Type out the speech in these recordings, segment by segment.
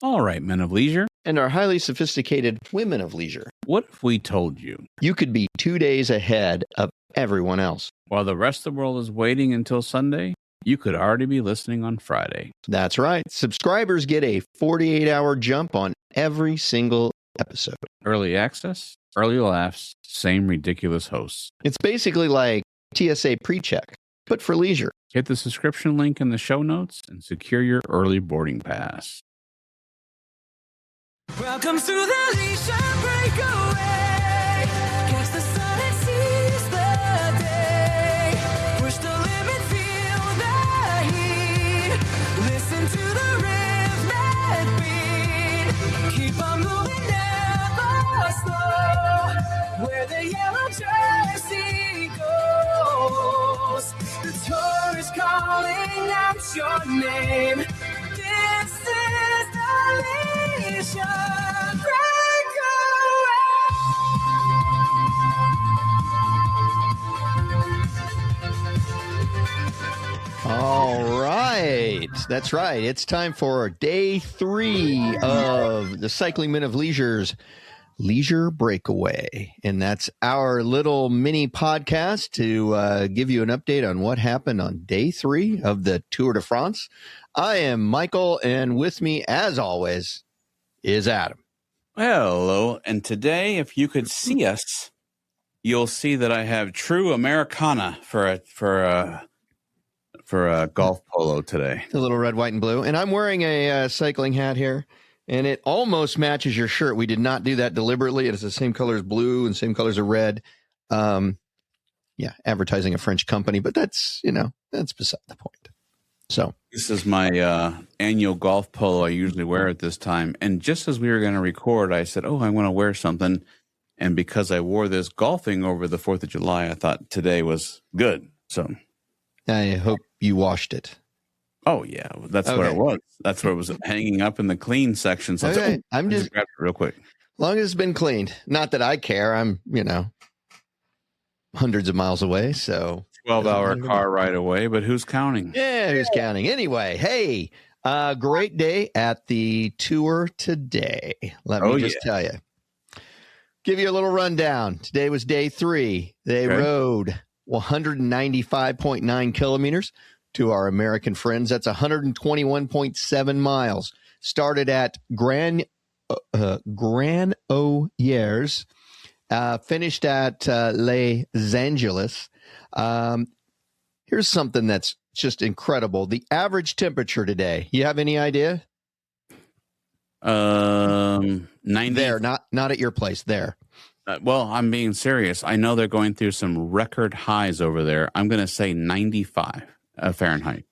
All right, men of leisure. And our highly sophisticated women of leisure. What if we told you you could be 2 days ahead of everyone else? While the rest of the world is waiting until Sunday, you could already be listening on Friday. That's right. Subscribers get a 48-hour jump on every single episode. Early access, early laughs, same ridiculous hosts. It's basically like TSA pre-check, but for leisure. Hit the subscription link in the show notes and secure your early boarding pass. Welcome to the leisure breakaway. Catch the sun and seize the day. Push the limit, feel the heat. Listen to the rhythm beat. Keep on moving, never slow. Where the yellow jersey goes. The tour is calling out your name. This is the leisure All right. That's right. It's time for day 3 of the Cycling Men of Leisure's Leisure Breakaway. And that's our little mini podcast to give you an update on what happened on day 3 of the Tour de France. I am Michael, and with me, as always, is Adam. Hello. And today, if you could see us, you'll see that I have true Americana for a golf polo today. The little red, white, and blue. And I'm wearing a cycling hat here, and it almost matches your shirt. We did not do that deliberately. It is the same color as blue and same colors as red. Yeah, advertising a French company, but that's beside the point. So this is my annual golf polo I usually wear at this time. And just as we were going to record, I said, I want to wear something. And because I wore this golfing over the 4th of July, I thought today was good. So I hope you washed it. Oh, yeah. That's where it was. That's where it was hanging up in the clean section. So okay. I'm just grab it real quick. As long as it's been cleaned. Not that I care. I'm, hundreds of miles away. So 12-hour car ride away, but who's counting? Yeah, who's counting? Anyway, hey, great day at the Tour today. Let me just tell you. Give you a little rundown. Today was day 3. They rode 195.9 kilometers to our American friends. That's 121.7 miles. Started at Granollers, finished at Les Angeles. Here's something that's just incredible. The average temperature today. You have any idea? 90. There, not at your place. There. Well, I'm being serious. I know they're going through some record highs over there. I'm going to say 95 Fahrenheit.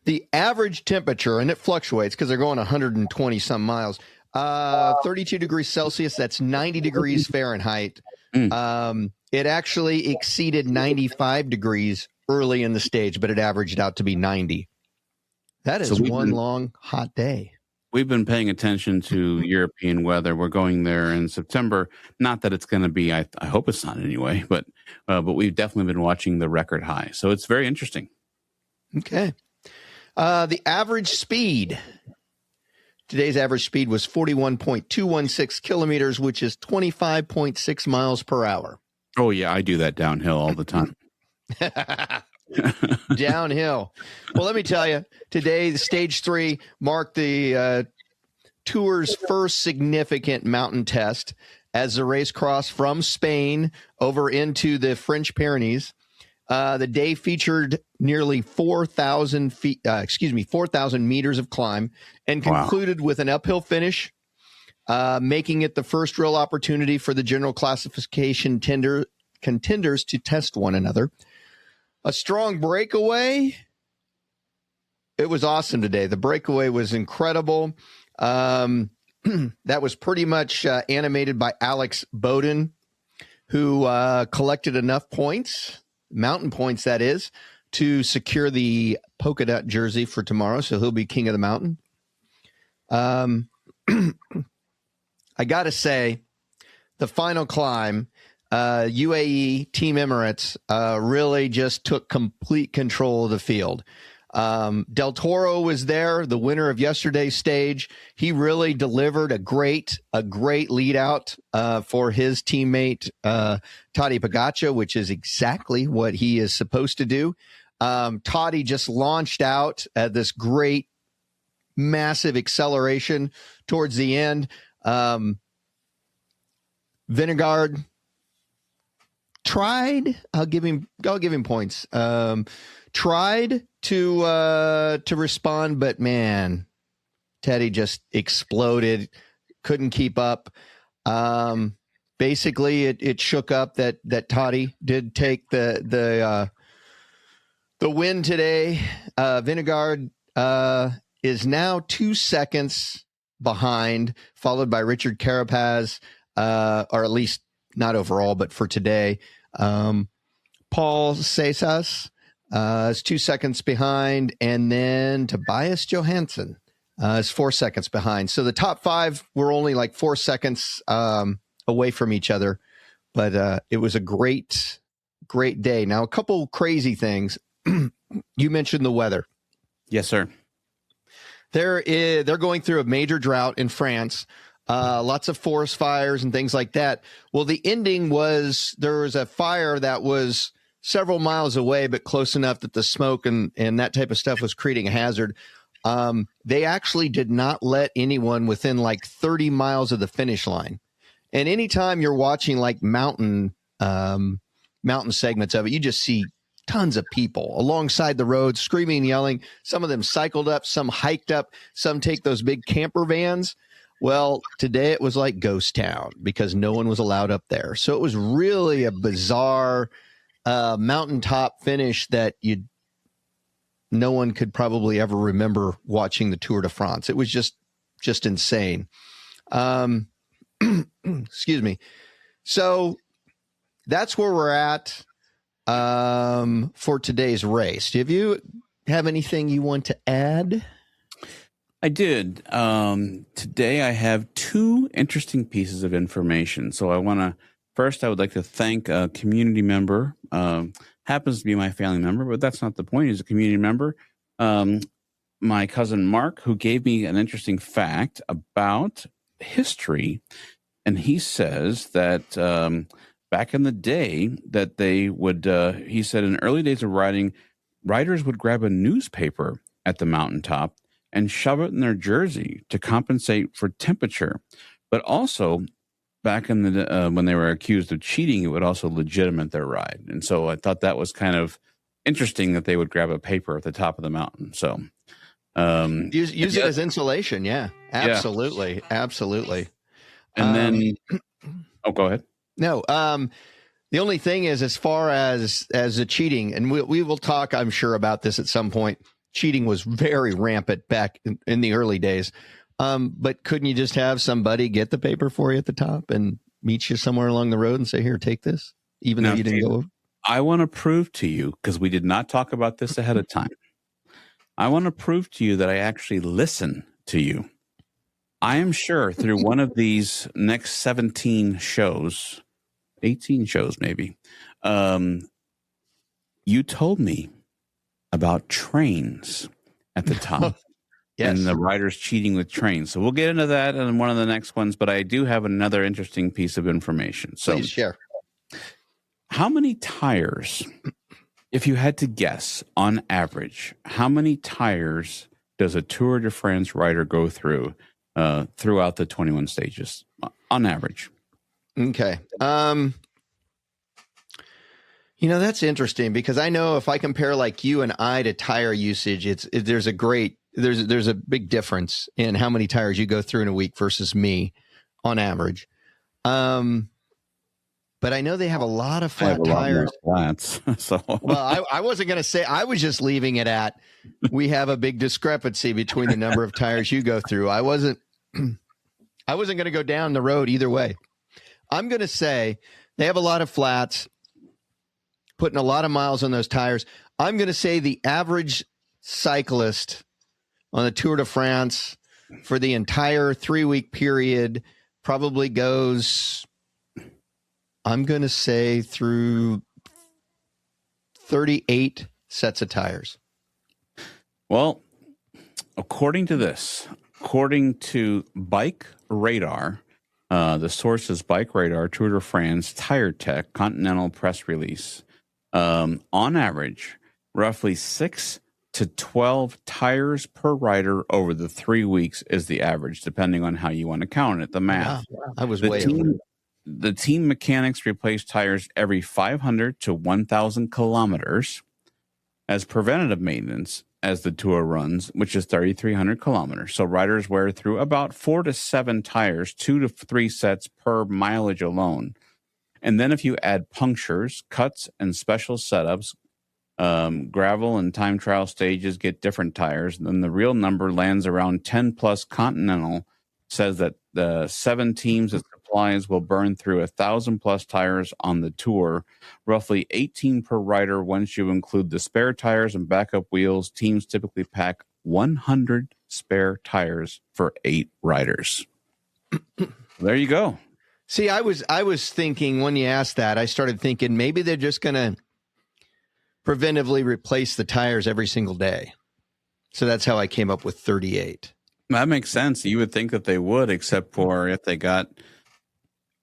The average temperature, and it fluctuates because they're going 120 some miles. 32 degrees Celsius. That's 90 degrees Fahrenheit. It actually exceeded 95 degrees early in the stage, but it averaged out to be 90. That is one long hot day. We've been paying attention to European weather. We're going there in September. Not that it's going to be, I hope it's not anyway, but we've definitely been watching the record high. So it's very interesting. Okay. The average speed. Today's average speed was 41.216 kilometers, which is 25.6 miles per hour. Oh, yeah. I do that downhill all the time. Downhill. Well, let me tell you, today, the stage 3 marked the Tour's first significant mountain test as the race crossed from Spain over into the French Pyrenees. The day featured nearly 4,000 meters of climb and concluded with an uphill finish, making it the first real opportunity for the general classification contenders to test one another. A strong breakaway. It was awesome today. The breakaway was incredible. That was pretty much animated by Alex Bowden, who collected enough points, mountain points that is, to secure the polka dot jersey for tomorrow. So he'll be king of the mountain. I got to say, the final climb, UAE Team Emirates really just took complete control of the field. Del Toro was there, the winner of yesterday's stage. He really delivered a great lead out for his teammate Tadej Pogacar, which is exactly what he is supposed to do. Toddy just launched out at this great, massive acceleration towards the end. Vingegaard tried. I'll give him points. Tried to respond, but man, Teddy just exploded. Couldn't keep up. Basically, it shook up that Toddy did take the win today. Vingegaard is now 2 seconds behind, followed by Richard Carapaz, or at least not overall, but for today. Paul Cesas is 2 seconds behind, and then Tobias Johansson is 4 seconds behind. So the top five were only like 4 seconds away from each other, but it was a great day. Now, a couple crazy things. You mentioned the weather. Yes, sir. They're going through a major drought in France. Lots of forest fires and things like that. Well, the ending was there was a fire that was several miles away, but close enough that the smoke and that type of stuff was creating a hazard. They actually did not let anyone within like 30 miles of the finish line. And anytime you're watching like mountain segments of it, you just see tons of people alongside the road screaming, yelling. Some of them cycled up, some hiked up, some take those big camper vans. Well, today it was like ghost town because no one was allowed up there. So it was really a bizarre mountaintop finish that no one could probably ever remember watching the Tour de France. It was just insane. Excuse me. So that's where we're at for today's race. Do you have anything you want to add? I did. Today I have two interesting pieces of information. So I would like to thank a community member, happens to be my family member, but that's not the point. He's a community member. My cousin Mark, who gave me an interesting fact about history. And he says that back in the day that they would, he said in early days of riding, riders would grab a newspaper at the mountaintop and shove it in their jersey to compensate for temperature. But also, back in the when they were accused of cheating, it would also legitimate their ride. And so I thought that was kind of interesting that they would grab a paper at the top of the mountain. So use it as insulation. Yeah, absolutely. Yeah. Absolutely. And then, go ahead. No, the only thing is, as far as the cheating, and we will talk, I'm sure, about this at some point. Cheating was very rampant back in the early days. But couldn't you just have somebody get the paper for you at the top and meet you somewhere along the road and say, here, take this, even though you didn't go over? I want to prove to you, because we did not talk about this ahead of time. I want to prove to you that I actually listen to you. I am sure through one of these next 17 shows, 18 shows maybe, you told me about trains at the top. Yes. And the riders cheating with trains. So we'll get into that in one of the next ones, but I do have another interesting piece of information. So please share. How many tires, if you had to guess on average, how many tires does a Tour de France rider go through throughout the 21 stages on average? Okay. That's interesting because I know if I compare like you and I to tire usage, there's a big difference in how many tires you go through in a week versus me on average. But I know they have a lot of flat tires. Flats. So well, I wasn't going to say, I was just leaving it at, we have a big discrepancy between the number of tires you go through. I wasn't going to go down the road either way. I'm going to say they have a lot of flats, putting a lot of miles on those tires. I'm going to say the average cyclist on the Tour de France for the entire 3-week period probably goes, I'm going to say, through 38 sets of tires. Well, according to Bike Radar, the source is Bike Radar, Tour de France, Tire Tech, Continental press release. On average, roughly 6 to 12 tires per rider over the 3 weeks is the average, depending on how you want to count it, the math. Wow. I was way over. The team mechanics replace tires every 500 to 1,000 kilometers as preventative maintenance as the tour runs, which is 3,300 kilometers. So riders wear through about 4 to 7 tires, 2 to 3 sets per mileage alone. And then if you add punctures, cuts, and special setups, gravel and time trial stages get different tires, then the real number lands around 10 plus. Continental says that the 7 teams it supplies will burn through 1,000 plus tires on the tour, roughly 18 per rider once you include the spare tires and backup wheels. Teams typically pack 100 spare tires for 8 riders. There you go. See, I was thinking when you asked that, I started thinking maybe they're just going to preventively replace the tires every single day. So that's how I came up with 38. That makes sense. You would think that they would, except for if they got,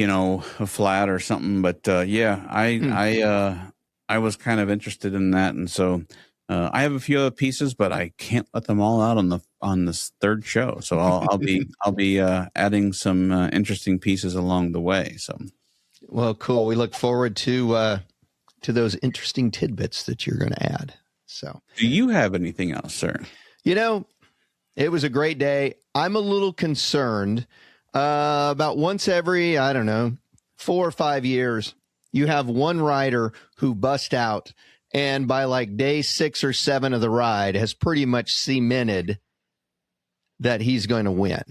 a flat or something. But I was kind of interested in that, and so I have a few other pieces, but I can't let them all out on this third show. So I'll be adding some interesting pieces along the way. So, well, cool. We look forward to those interesting tidbits that you're going to add. So, do you have anything else, sir? It was a great day. I'm a little concerned about once every, 4 or 5 years, you have one rider who busts out and by like day 6 or 7 of the ride has pretty much cemented that he's going to win.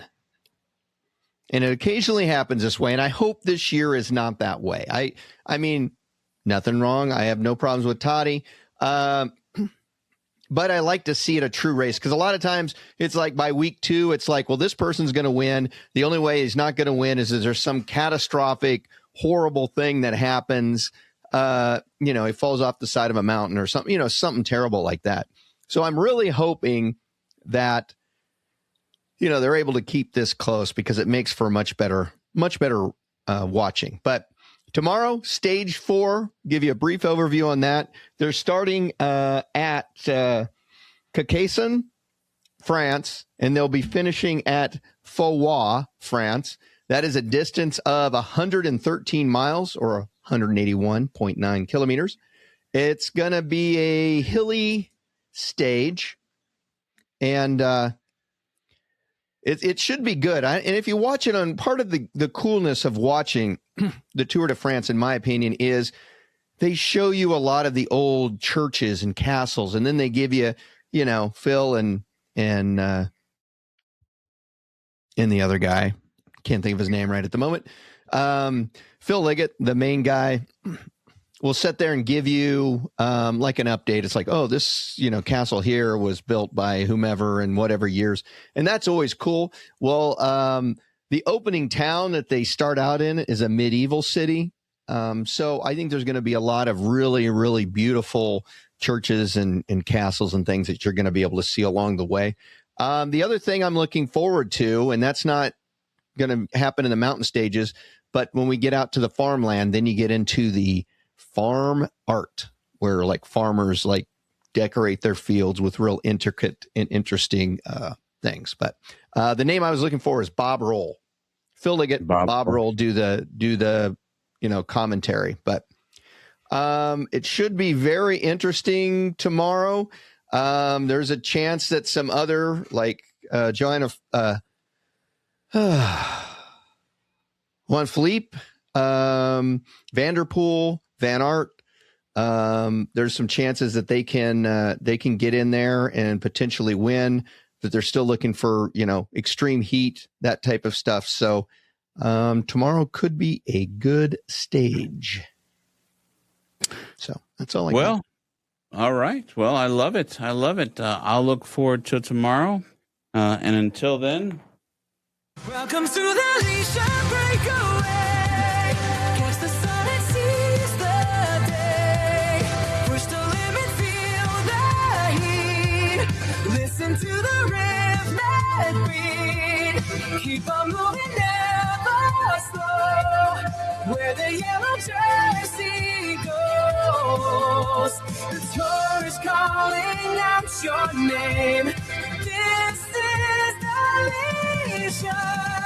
And it occasionally happens this way. And I hope this year is not that way. I mean, nothing wrong. I have no problems with Toddy. But I like to see it a true race because a lot of times it's like by week 2, it's like, well, this person's going to win. The only way he's not going to win is there's some catastrophic, horrible thing that happens. He falls off the side of a mountain or something, something terrible like that. So I'm really hoping that, they're able to keep this close because it makes for much better watching. But tomorrow, stage 4, give you a brief overview on that. They're starting at Carcassonne, France, and they'll be finishing at Faubourg, France. That is a distance of 113 miles or 181.9 kilometers. It's going to be a hilly stage, and it should be good. And if you watch it on part of the coolness of watching the Tour de France, in my opinion, is they show you a lot of the old churches and castles, and then they give you, Phil and the other guy, can't think of his name right at the moment. Phil Liggett, the main guy, will sit there and give you like an update. It's like, oh, this, castle here was built by whomever in whatever years. And that's always cool. Well, the opening town that they start out in is a medieval city. So I think there's going to be a lot of really, really beautiful churches and castles and things that you're going to be able to see along the way. The other thing I'm looking forward to, and that's not going to happen in the mountain stages, but when we get out to the farmland, then you get into the farm art where like farmers like decorate their fields with real intricate and interesting things. But the name I was looking for is Bob Roll. Phil Liggett, Bob Roll do the commentary. But it should be very interesting tomorrow. There's a chance that some other like Joanna Juan Philippe, Vanderpool, Van Aert. There's some chances that they can get in there and potentially win, that they're still looking for, extreme heat, that type of stuff. So tomorrow could be a good stage. So that's all I got. All right. Well, I love it. I'll look forward to tomorrow. And until then. Welcome to the Leisure Breakaway. Catch the sun and seize the day. Push the limit, feel the heat. Live to the rhythmic beat. Keep on moving, never slow. Where the yellow jersey goes. The tour is calling out your name. This is the leisure.